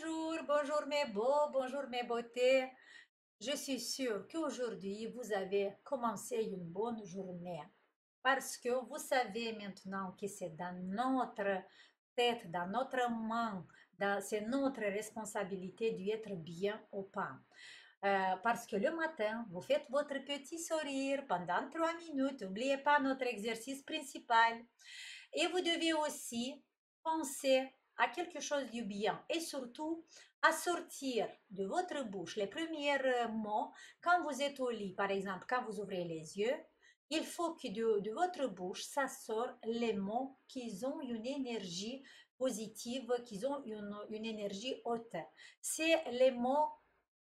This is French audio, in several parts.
Bonjour, bonjour mes beaux, bonjour mes beautés. Je suis sûre qu'aujourd'hui vous avez commencé une bonne journée parce que vous savez maintenant que c'est dans notre tête, dans notre main, c'est notre responsabilité d'être bien ou pas. Parce que le matin, vous faites votre petit sourire pendant 3 minutes. N'oubliez pas notre exercice principal. Et vous devez aussi penser à quelque chose du bien et surtout à sortir de votre bouche les premiers mots quand vous êtes au lit. Par exemple, quand vous ouvrez les yeux, il faut que de votre bouche, ça sort les mots qui ont une énergie positive, qui ont une énergie haute. C'est les mots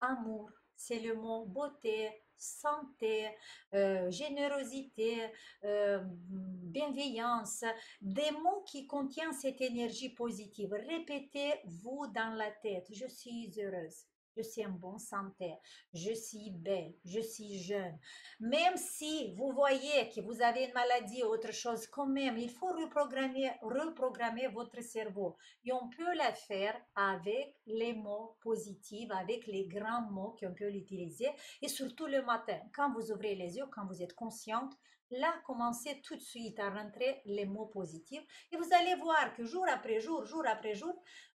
amour, c'est le mot beauté, santé, générosité, bienveillance, des mots qui contiennent cette énergie positive. Répétez-vous dans la tête, je suis heureuse. Je suis en bonne santé, je suis belle, je suis jeune. Même si vous voyez que vous avez une maladie ou autre chose, quand même, il faut reprogrammer votre cerveau. Et on peut la faire avec les mots positifs, avec les grands mots qu'on peut l'utiliser. Et surtout le matin, quand vous ouvrez les yeux, quand vous êtes consciente, là, commencez tout de suite à rentrer les mots positifs. Et vous allez voir que jour après jour,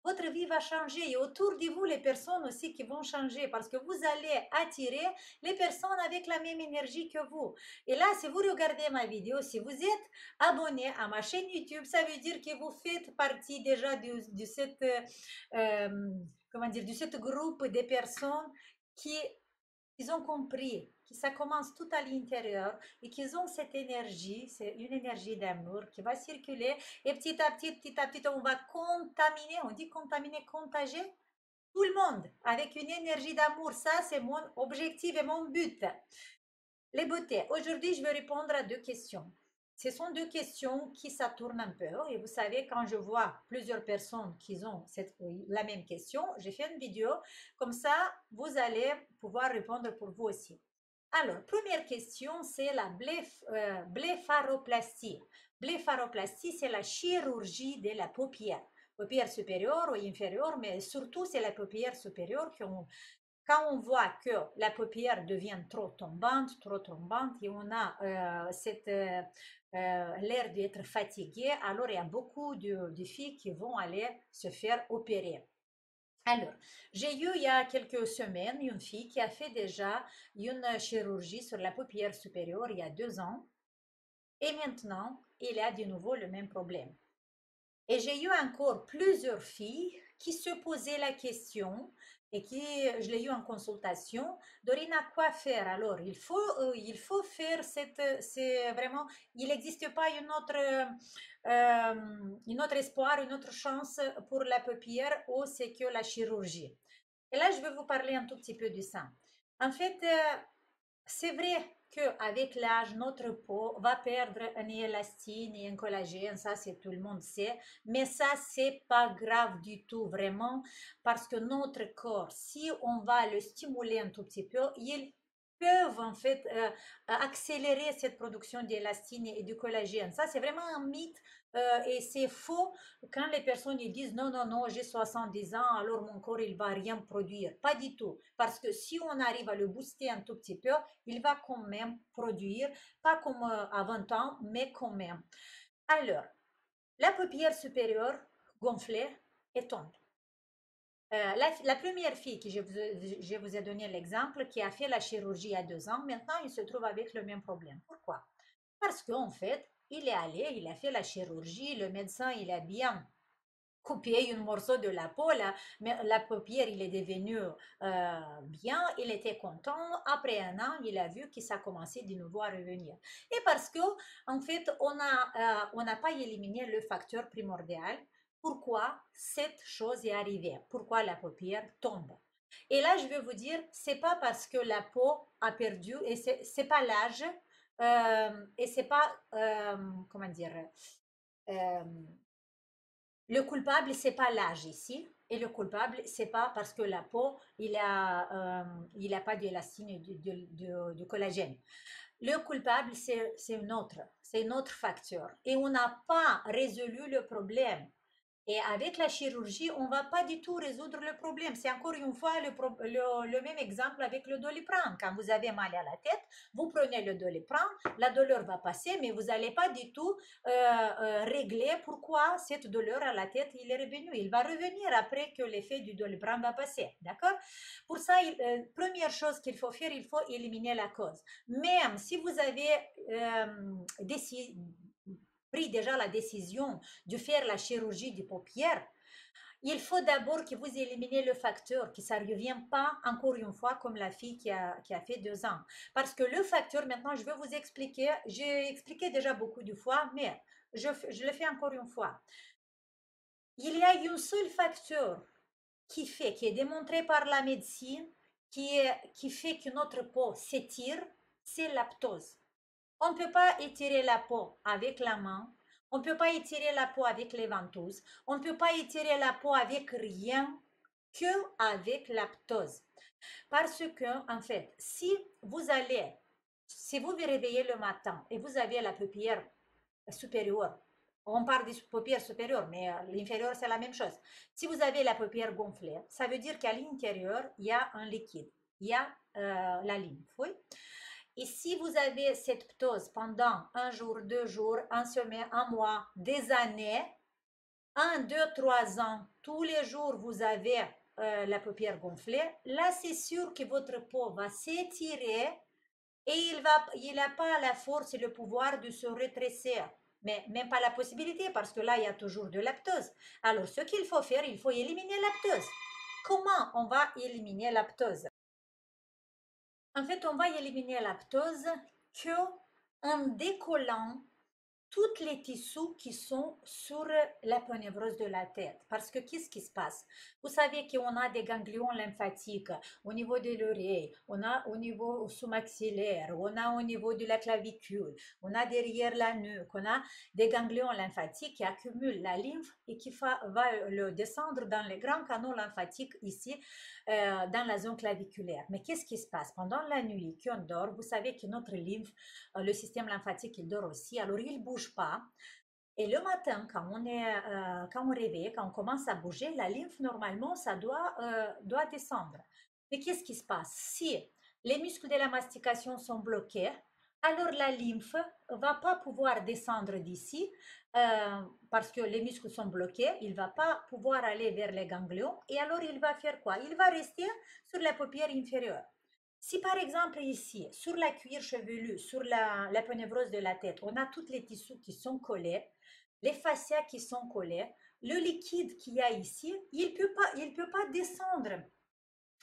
votre vie va changer. Et autour de vous, les personnes aussi qui vont changer parce que vous allez attirer les personnes avec la même énergie que vous. Et là, si vous regardez ma vidéo, si vous êtes abonné à ma chaîne YouTube, ça veut dire que vous faites partie déjà de cette, comment dire, de ce groupe de personnes qui ils ont compris que ça commence tout à l'intérieur et qu'ils ont cette énergie, c'est une énergie d'amour qui va circuler et petit à petit, on va contaminer, on dit contaminer, contager tout le monde avec une énergie d'amour. Ça, c'est mon objectif et mon but. Les beautés. Aujourd'hui, je vais répondre à deux questions. Ce sont deux questions qui ça tourne un peu. Et vous savez, quand je vois plusieurs personnes qui ont la même question, j'ai fait une vidéo. Comme ça, vous allez pouvoir répondre pour vous aussi. Alors, première question, c'est la blépharoplastie. Blépharoplastie, c'est la chirurgie de la paupière. Paupière supérieure ou inférieure, mais surtout, c'est la paupière supérieure quand on voit que la paupière devient trop tombante, et on a l'air d'être fatigué, alors il y a beaucoup de filles qui vont aller se faire opérer. Alors, j'ai eu il y a quelques semaines une fille qui a fait déjà une chirurgie sur la paupière supérieure il y a 2 ans, et maintenant, il a de nouveau le même problème. Et j'ai eu encore plusieurs filles qui se posaient la question et je l'ai eu en consultation. Dorina, quoi faire? Alors, il faut faire c'est vraiment, il n'existe pas une autre espoir, une autre chance pour la paupière ou c'est que la chirurgie. Et là, je vais vous parler un tout petit peu de ça. En fait, c'est vrai qu'avec l'âge, notre peau va perdre un élastine et un collagène, ça c'est tout le monde sait, mais ça c'est pas grave du tout vraiment parce que notre corps, si on va le stimuler un tout petit peu, il peuvent en fait accélérer cette production d'élastine et du collagène. Ça, c'est vraiment un mythe et c'est faux quand les personnes ils disent non, non, non, j'ai 70 ans, alors mon corps il va rien produire. Pas du tout. Parce que si on arrive à le booster un tout petit peu, il va quand même produire, pas comme à 20 ans, mais quand même. Alors, la paupière supérieure gonflée et tombe. La première fille que je vous ai donné l'exemple, qui a fait la chirurgie il y a 2 ans, maintenant il se trouve avec le même problème. Pourquoi? Parce qu'en fait, il est allé, il a fait la chirurgie, le médecin, il a bien coupé un morceau de la peau, mais la paupière, il est devenu bien, il était content. Après 1 an, il a vu que ça commençait de nouveau à revenir. Et parce que, en fait, on n'a pas éliminé le facteur primordial. Pourquoi cette chose est arrivée? Pourquoi la paupière tombe? Et là, je vais vous dire, c'est pas parce que la peau a perdu, et c'est pas l'âge, et c'est pas, comment dire, euh, le coupable, c'est pas l'âge ici. Et le coupable, c'est pas parce que la peau, il a pas d'élastine et de collagène. Le coupable, c'est un autre facteur. Et on n'a pas résolu le problème. Et avec la chirurgie, on ne va pas du tout résoudre le problème. C'est encore une fois le même exemple avec le Doliprane. Quand vous avez mal à la tête, vous prenez le Doliprane, la douleur va passer, mais vous n'allez pas du tout régler pourquoi cette douleur à la tête il est revenu. Il va revenir après que l'effet du Doliprane va passer. D'accord? Pour ça, première chose qu'il faut faire, il faut éliminer la cause. Même si vous avez pris déjà la décision de faire la chirurgie des paupières, il faut d'abord que vous éliminez le facteur, que ça ne revienne pas encore une fois comme la fille qui a fait 2 ans. Parce que le facteur, maintenant, je vais vous expliquer, j'ai expliqué déjà beaucoup de fois, mais je le fais encore une fois. Il y a un seul facteur qui est démontré par la médecine, qui fait que notre peau s'étire, c'est la ptose. On ne peut pas étirer la peau avec la main, on ne peut pas étirer la peau avec les ventouses, on ne peut pas étirer la peau avec rien que avec la ptose. Parce que, en fait, si vous vous réveillez le matin et vous avez la paupière supérieure, on parle des paupières supérieures, mais l'inférieure, c'est la même chose. Si vous avez la paupière gonflée, ça veut dire qu'à l'intérieur, il y a un liquide, il y a la lymphe, oui. Et si vous avez cette ptose pendant un jour, 2 jours, une semaine, un mois, des années, 1, 2, 3 ans, tous les jours vous avez la paupière gonflée, là c'est sûr que votre peau va s'étirer et il n'a pas la force et le pouvoir de se redresser. Mais même pas la possibilité parce que là il y a toujours de la ptose. Alors ce qu'il faut faire, il faut éliminer la ptose. Comment on va éliminer la ptose? En fait, on va éliminer la ptose en décollant tous les tissus qui sont sur la ponévrose de la tête. Parce que qu'est-ce qui se passe? Vous savez qu'on a des ganglions lymphatiques au niveau de l'oreille, on a au niveau sous-maxillaire, on a au niveau de la clavicule, on a derrière la nuque, on a des ganglions lymphatiques qui accumulent la lymphe et qui va le descendre dans les grands canaux lymphatiques ici, dans la zone claviculaire. Mais qu'est-ce qui se passe? Pendant la nuit, quand on dort, vous savez que notre lymphe, le système lymphatique, il dort aussi, alors il ne bouge pas. Et le matin, quand on réveille, quand on commence à bouger, la lymphe, normalement, ça doit descendre. Mais qu'est-ce qui se passe? Si les muscles de la mastication sont bloqués, alors la lymphe ne va pas pouvoir descendre d'ici parce que les muscles sont bloqués, il ne va pas pouvoir aller vers les ganglions et alors il va faire quoi? Il va rester sur la paupière inférieure. Si par exemple ici, sur la cuir chevelu, sur la ponévrose de la tête, on a tous les tissus qui sont collés, les fascias qui sont collés, le liquide qu'il y a ici, il peut pas descendre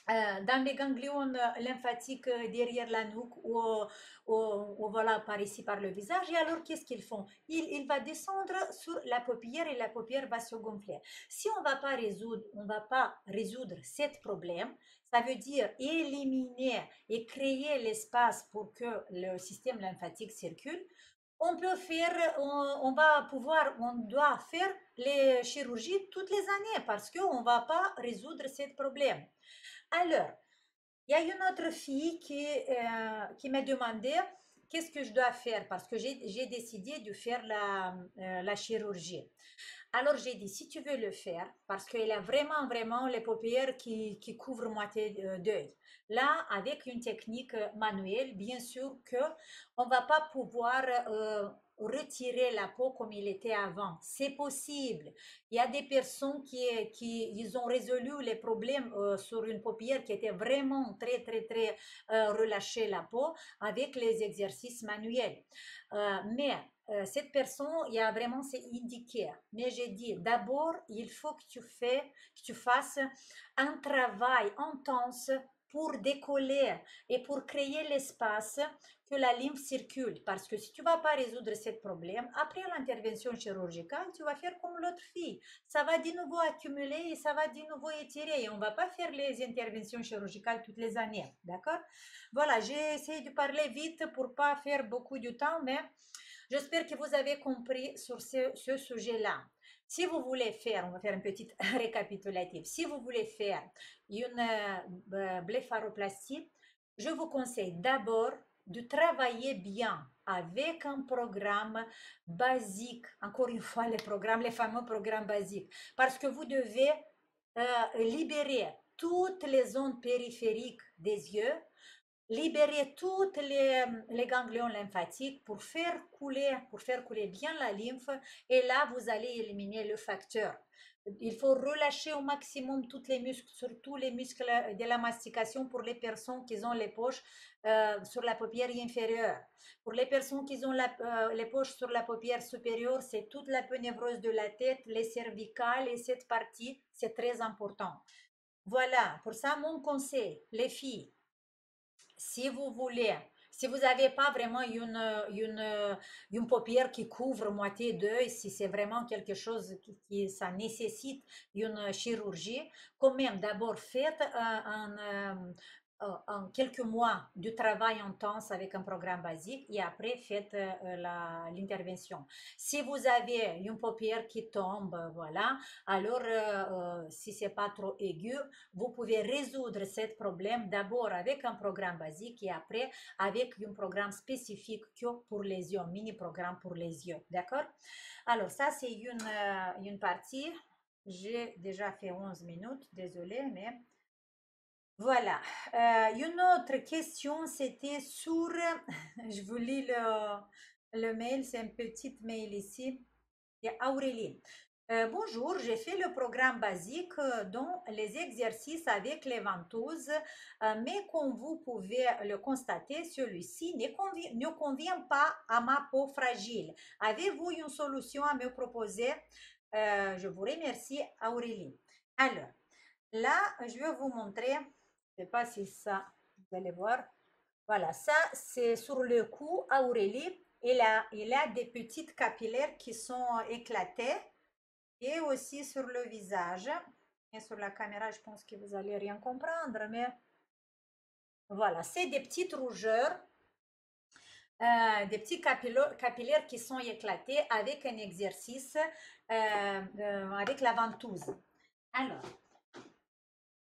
dans les ganglions lymphatiques derrière la nuque ou voilà, par ici, par le visage. Et alors, qu'est-ce qu'ils font? Il va descendre sur la paupière et la paupière va se gonfler. Si on ne va pas résoudre ce problème, ça veut dire éliminer et créer l'espace pour que le système lymphatique circule. On doit faire les chirurgies toutes les années parce qu'on ne va pas résoudre ce problème. Alors, il y a une autre fille qui m'a demandé qu'est-ce que je dois faire parce que j'ai décidé de faire la chirurgie. Alors j'ai dit, si tu veux le faire, parce qu'elle a vraiment, vraiment les paupières qui couvrent moitié d'œil. Là, avec une technique manuelle, bien sûr qu'on ne va pas pouvoir retirer la peau comme il était avant. C'est possible. Il y a des personnes ils ont résolu les problèmes sur une paupière qui était vraiment très, très, très relâchée la peau avec les exercices manuels. Mais cette personne, il y a vraiment, c'est indiqué. Mais j'ai dit, d'abord, il faut que tu fasses un travail intense pour décoller et pour créer l'espace que la lymphe circule. Parce que si tu ne vas pas résoudre ce problème, après l'intervention chirurgicale, tu vas faire comme l'autre fille. Ça va de nouveau accumuler et ça va de nouveau étirer. Et on ne va pas faire les interventions chirurgicales toutes les années. D'accord? Voilà, j'ai essayé de parler vite pour ne pas faire beaucoup de temps, mais j'espère que vous avez compris sur ce sujet-là. Si vous voulez faire, on va faire une petite récapitulative, si vous voulez faire une blépharoplastie, je vous conseille d'abord de travailler bien avec un programme basique. Encore une fois, les fameux programmes basiques. Parce que vous devez libérer toutes les zones périphériques des yeux, libérer toutes les ganglions lymphatiques pour faire couler bien la lymphe. Et là, vous allez éliminer le facteur. Il faut relâcher au maximum tous les muscles, surtout les muscles de la mastication pour les personnes qui ont les poches sur la paupière inférieure. Pour les personnes qui ont les poches sur la paupière supérieure, c'est toute la pénévrose de la tête, les cervicales et cette partie, c'est très important. Voilà, pour ça, mon conseil, les filles, si vous voulez, si vous n'avez pas vraiment une paupière qui couvre moitié d'œil, si c'est vraiment quelque chose ça nécessite une chirurgie, quand même, d'abord faites en quelques mois de travail intense avec un programme basique et après faites l'intervention. Si vous avez une paupière qui tombe, voilà, alors si c'est pas trop aigu, vous pouvez résoudre ce problème d'abord avec un programme basique et après avec un programme spécifique que pour les yeux, un mini-programme pour les yeux. D'accord? Alors, ça, c'est une partie. J'ai déjà fait 11 minutes, désolé, mais voilà. Une autre question, c'était sur, je vous lis le mail, c'est un petit mail ici. Il y a Aurélie. Bonjour, j'ai fait le programme basique dont les exercices avec les ventouses, mais comme vous pouvez le constater, celui-ci ne convient pas à ma peau fragile. Avez-vous une solution à me proposer? Je vous remercie, Aurélie. Alors, là, je vais vous montrer, je ne sais pas si ça, vous allez voir. Voilà, ça, c'est sur le cou, Aurélie. Il a des petites capillaires qui sont éclatées et aussi sur le visage. Et sur la caméra, je pense que vous allez rien comprendre, mais voilà, c'est des petites rougeurs, des petits capillaires qui sont éclatés avec un exercice avec la ventouse. Alors,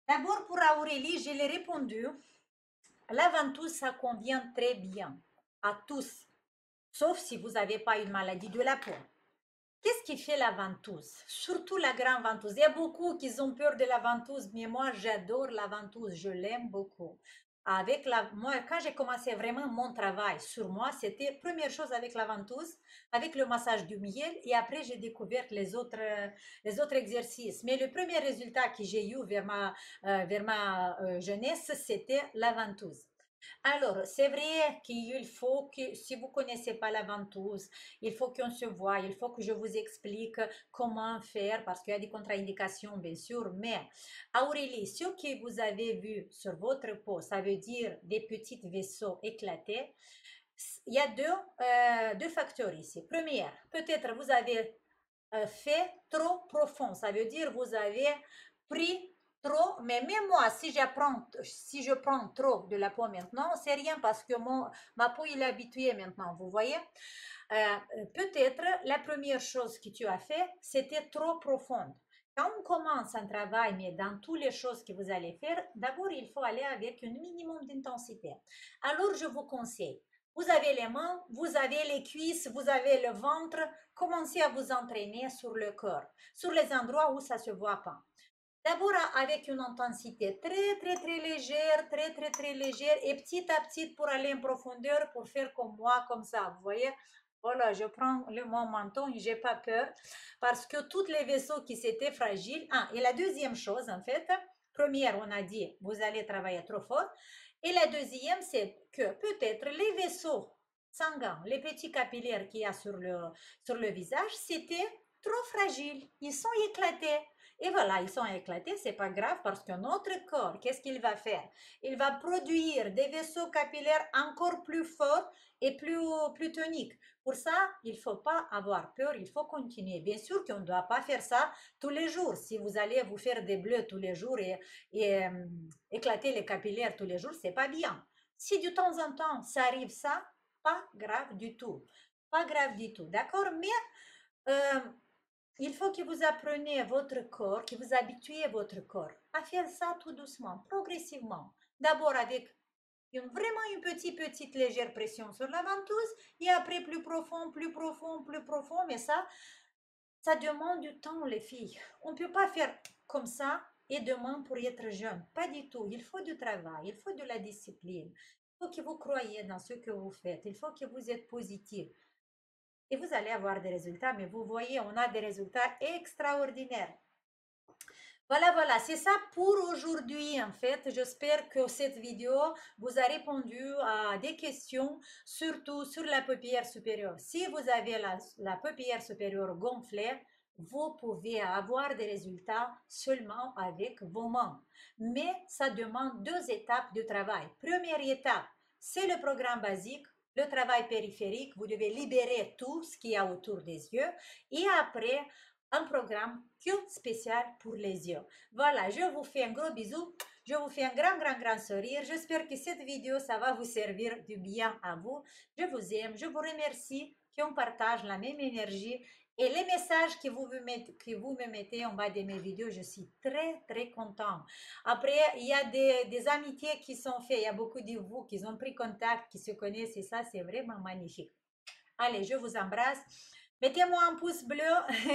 d'abord pour Aurélie, je l'ai répondu. La ventouse, ça convient très bien à tous, sauf si vous n'avez pas une maladie de la peau. Qu'est-ce qui fait la ventouse? Surtout la grande ventouse. Il y a beaucoup qui ont peur de la ventouse, mais moi, j'adore la ventouse. Je l'aime beaucoup. Moi, quand j'ai commencé vraiment mon travail sur moi, c'était première chose avec la ventouse, avec le massage du miel, et après, j'ai découvert les autres exercices. Mais le premier résultat que j'ai eu vers ma jeunesse, c'était la ventouse. Alors, c'est vrai qu'il faut que, si vous ne connaissez pas la ventouse, il faut qu'on se voie, il faut que je vous explique comment faire, parce qu'il y a des contre-indications, bien sûr, mais Aurélie, ce que vous avez vu sur votre peau, ça veut dire des petits vaisseaux éclatés. Il y a deux facteurs ici. Première, peut-être vous avez fait trop profond, ça veut dire vous avez pris trop, mais même moi, si je prends trop de la peau maintenant, c'est rien parce que ma peau il est habituée maintenant, vous voyez. Peut-être la première chose que tu as fait, c'était trop profonde. Quand on commence un travail, mais dans toutes les choses que vous allez faire, d'abord il faut aller avec un minimum d'intensité. Alors je vous conseille, vous avez les mains, vous avez les cuisses, vous avez le ventre, commencez à vous entraîner sur le corps, sur les endroits où ça ne se voit pas. D'abord avec une intensité très, très, très légère, très, très, très légère et petit à petit pour aller en profondeur, pour faire comme moi, comme ça. Vous voyez, voilà, je prends mon menton et j'ai pas peur parce que tous les vaisseaux qui s'étaient fragiles. Ah, et la deuxième chose, en fait, première, on a dit, vous allez travailler trop fort. Et la deuxième, c'est que peut-être les vaisseaux sanguins, les petits capillaires qu'il y a sur le visage, c'était trop fragile. Ils sont éclatés. Et voilà, ils sont éclatés, c'est pas grave parce que notre corps, qu'est-ce qu'il va faire? Il va produire des vaisseaux capillaires encore plus forts et plus toniques. Pour ça, il ne faut pas avoir peur, il faut continuer. Bien sûr qu'on ne doit pas faire ça tous les jours. Si vous allez vous faire des bleus tous les jours et éclater les capillaires tous les jours, c'est pas bien. Si de temps en temps ça arrive ça, pas grave du tout. Pas grave du tout, d'accord? Mais il faut que vous appreniez votre corps, que vous habituiez votre corps à faire ça tout doucement, progressivement. D'abord avec Vraiment une petite légère pression sur la ventouse et après plus profond, plus profond, plus profond. Mais ça demande du temps, les filles. On ne peut pas faire comme ça et demain pour être jeune. Pas du tout. Il faut du travail, il faut de la discipline. Il faut que vous croyez dans ce que vous faites. Il faut que vous êtes positif. Et vous allez avoir des résultats. Mais vous voyez, on a des résultats extraordinaires. Voilà, c'est ça pour aujourd'hui en fait. J'espère que cette vidéo vous a répondu à des questions, surtout sur la paupière supérieure. Si vous avez la paupière supérieure gonflée, vous pouvez avoir des résultats seulement avec vos mains. Mais ça demande deux étapes de travail. Première étape, c'est le programme basique, le travail périphérique. Vous devez libérer tout ce qu'il y a autour des yeux. Et après, un programme que spécial pour les yeux. Voilà, je vous fais un gros bisou. Je vous fais un grand sourire. J'espère que cette vidéo, ça va vous servir du bien à vous. Je vous aime. Je vous remercie qu'on partage la même énergie. Et les messages que vous me mettez en bas de mes vidéos, je suis très contente. Après, il y a des amitiés qui sont faites. Il y a beaucoup de vous qui ont pris contact, qui se connaissent et ça, c'est vraiment magnifique. Allez, je vous embrasse. Mettez-moi un pouce bleu,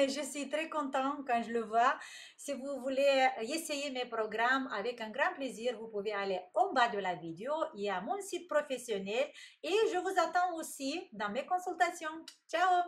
je suis très contente quand je le vois. Si vous voulez essayer mes programmes avec un grand plaisir, vous pouvez aller en bas de la vidéo. Il y a mon site professionnel et je vous attends aussi dans mes consultations. Ciao!